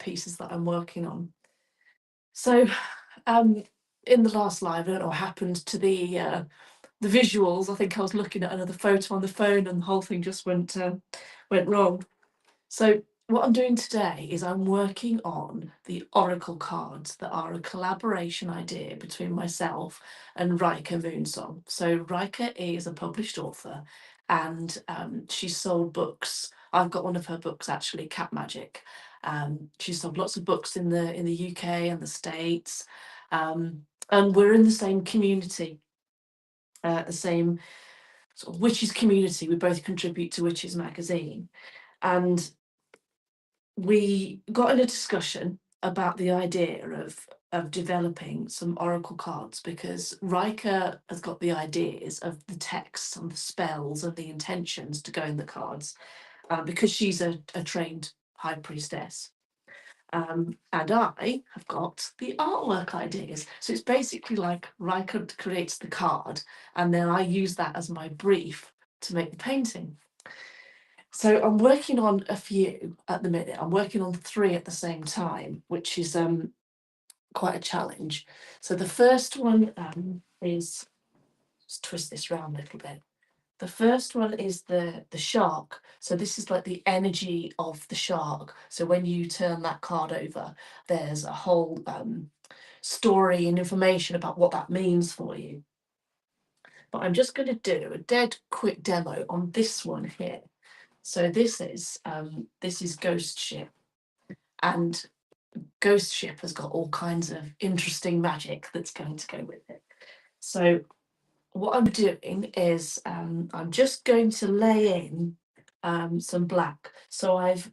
pieces that I'm working on. So, um, in the last live, I don't know what happened to the visuals. I think I was looking at another photo on the phone, and the whole thing just went wrong. So what I'm doing today is I'm working on the Oracle cards that are a collaboration idea between myself and Rika Moonsong. So Rika is a published author, and she's sold books. I've got one of her books actually, Cat Magic. She's sold lots of books in the UK and the States, and we're in the same community, the same sort of witches community. We both contribute to Witches magazine, and we got in a discussion about the idea of developing some oracle cards, because Rika has got the ideas of the texts and the spells and the intentions to go in the cards, because she's a trained high priestess. And I have got the artwork ideas. So it's basically like Rika creates the card, and then I use that as my brief to make the painting. So I'm working on a few at the minute. I'm working on 3 at the same time, which is quite a challenge. So the first one is, let's twist this round a little bit. The first one is the shark. So this is like the energy of the shark. So when you turn that card over, there's a whole story and information about what that means for you. But I'm just going to do a dead quick demo on this one here. So this is Ghost Ship, and Ghost Ship has got all kinds of interesting magic that's going to go with it. So what I'm doing is I'm just going to lay in some black. So I've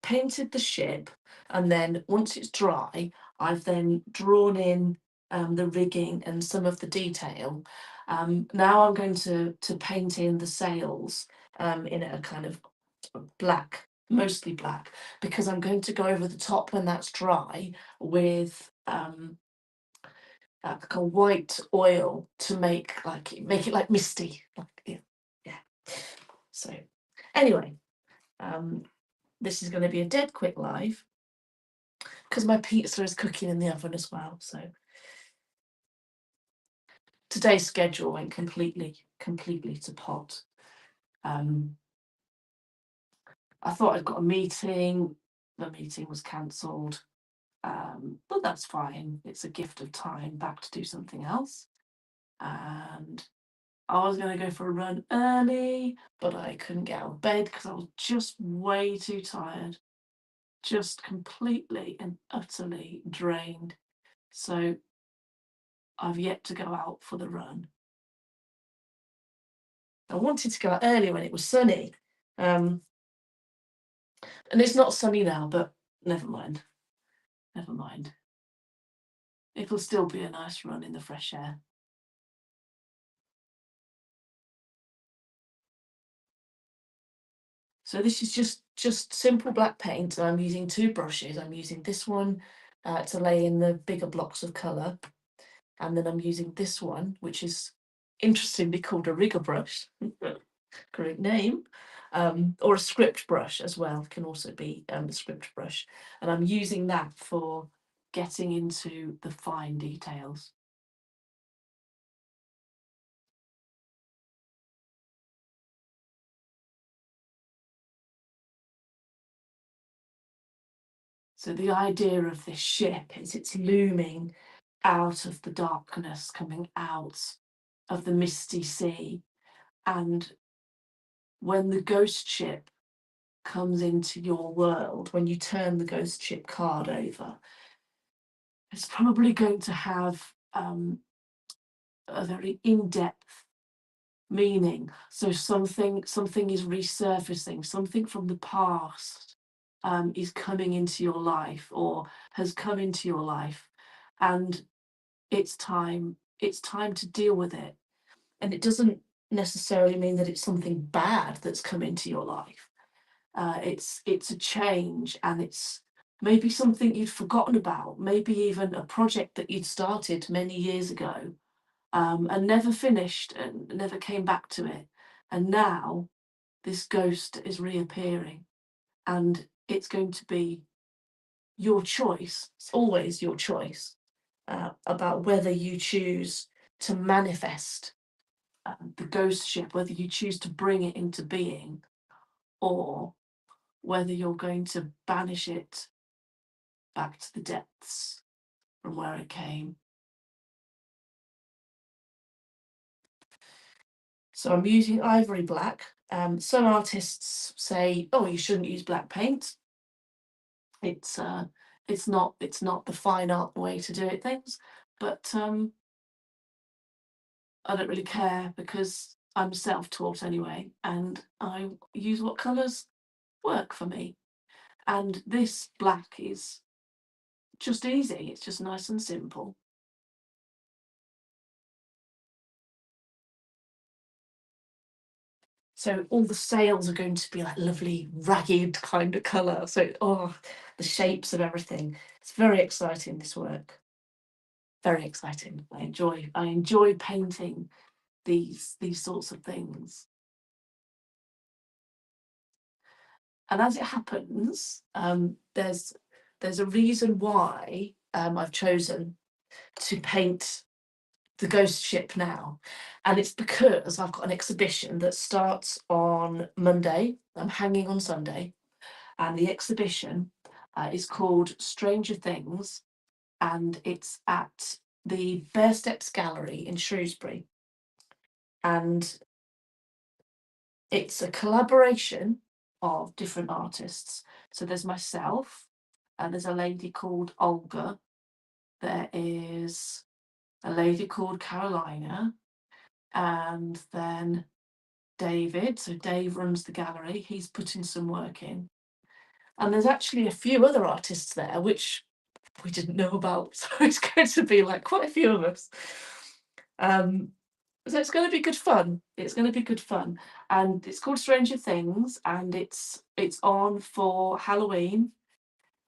painted the ship, and then once it's dry, I've then drawn in the rigging and some of the detail. Now I'm going to paint in the sails in a kind of black, mostly black, because I'm going to go over the top when that's dry with like a white oil to make it like misty. Yeah. So anyway, this is going to be a dead quick live because my pizza is cooking in the oven as well. So today's schedule went completely to pot. I thought I'd got a meeting. The meeting was cancelled. But that's fine. It's a gift of time back to do something else. And I was going to go for a run early, but I couldn't get out of bed because I was just way too tired, just completely and utterly drained. So I've yet to go out for the run. I wanted to go out earlier when it was sunny. And it's not sunny now, but never mind. Never mind. It'll still be a nice run in the fresh air. So this is just simple black paint. I'm using 2 brushes. I'm using this one to lay in the bigger blocks of colour, and then I'm using this one, which is interestingly called a rigger brush. Great name. Or a script brush as well, can also be a script brush, and I'm using that for getting into the fine details. So the idea of this ship is it's looming out of the darkness, coming out of the misty sea. And when the ghost ship comes into your world, when you turn the ghost ship card over, it's probably going to have a very in-depth meaning. So something is resurfacing, something from the past is coming into your life or has come into your life, and it's time to deal with it. And it doesn't necessarily mean that it's something bad that's come into your life. It's a change, and it's maybe something you'd forgotten about, maybe even a project that you'd started many years ago, and never finished and never came back to it. And now this ghost is reappearing, and it's going to be your choice. It's always your choice about whether you choose to manifest the ghost ship, whether you choose to bring it into being, or whether you're going to banish it back to the depths from where it came. So I'm using ivory black. Some artists say, "Oh, you shouldn't use black paint. It's it's not the fine art way to do it things." But I don't really care because I'm self-taught anyway, and I use what colours work for me. And this black is just easy. It's just nice and simple. So all the sails are going to be like lovely ragged kind of colour. So oh, the shapes of everything. It's very exciting, this work. Very exciting. I enjoy painting these sorts of things. And as it happens, there's a reason why I've chosen to paint the ghost ship now, and it's because I've got an exhibition that starts on Monday. I'm hanging on Sunday, and the exhibition is called Stranger Things, and it's at the Bear Steps Gallery in Shrewsbury, and it's a collaboration of different artists. So there's myself, and there's a lady called Olga. There is a lady called Carolina, and then David. So Dave runs the gallery. He's putting some work in. And there's actually a few other artists there, which we didn't know about. So it's going to be like quite a few of us. Um, so it's going to be good fun. It's going to be good fun, and it's called Stranger Things, and it's on for Halloween,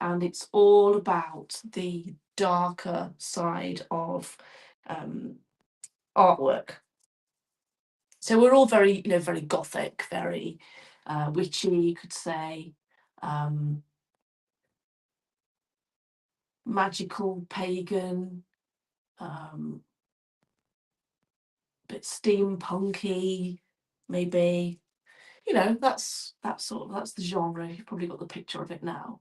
and it's all about the darker side of um, artwork. So we're all very, very gothic, very witchy, you could say, um, magical, pagan, um, bit steampunky, maybe. That's the genre. You've probably got the picture of it now.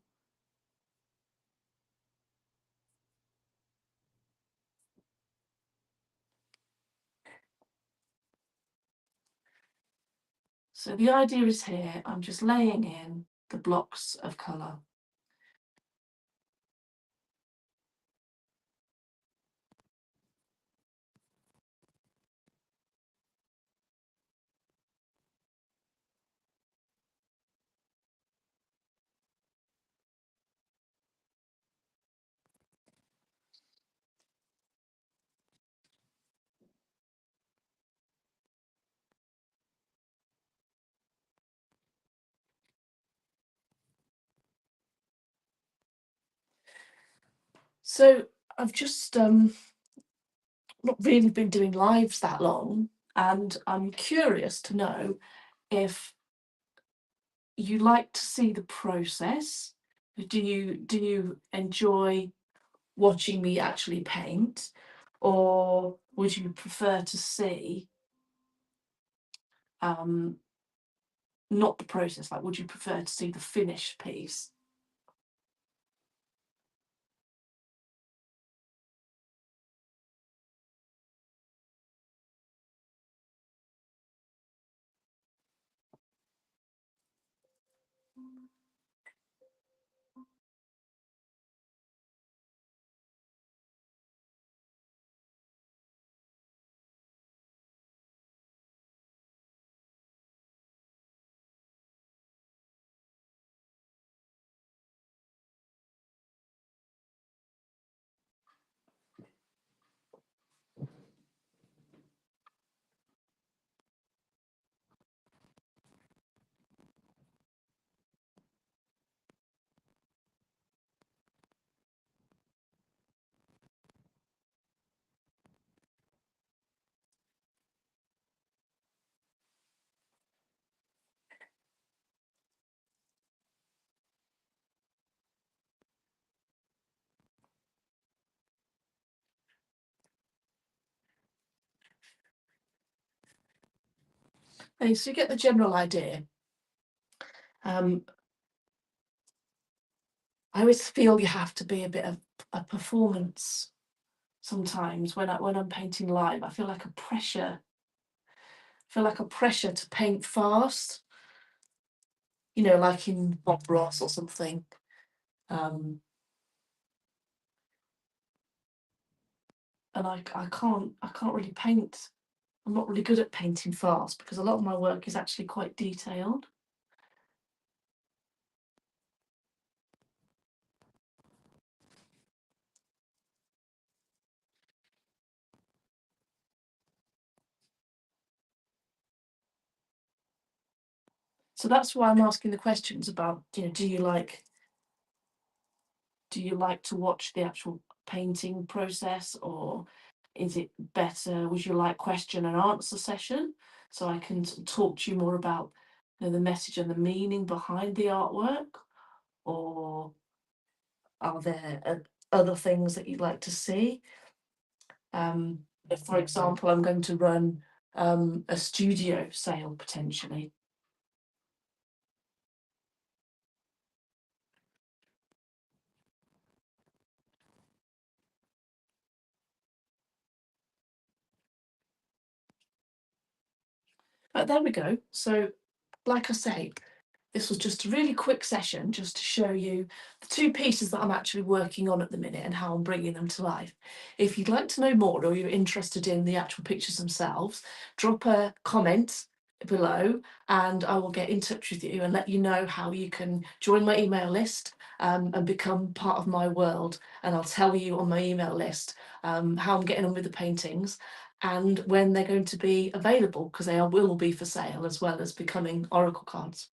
So the idea is here, I'm just laying in the blocks of colour. So I've just not really been doing lives that long, and I'm curious to know if you like to see the process. Do you enjoy watching me actually paint, or would you prefer to see um, not the process? Like, would you prefer to see the finished piece? Okay, so you get the general idea. Um, I always feel you have to be a bit of a performance sometimes when I'm painting live. I feel like a pressure to paint fast, like in Bob Ross or something. Um, and I can't really paint. I'm not really good at painting fast because a lot of my work is actually quite detailed. So that's why I'm asking the questions about, do you like to watch the actual painting process, or is it better, would you like question and answer session so I can talk to you more about the message and the meaning behind the artwork, or are there other things that you'd like to see? If, for example, I'm going to run a studio sale potentially. But there we go. So, like I say, this was just a really quick session just to show you the two pieces that I'm actually working on at the minute and how I'm bringing them to life. If you'd like to know more or you're interested in the actual pictures themselves, drop a comment below and I will get in touch with you and let you know how you can join my email list and become part of my world. And I'll tell you on my email list how I'm getting on with the paintings and when they're going to be available, because will be for sale as well as becoming oracle cards.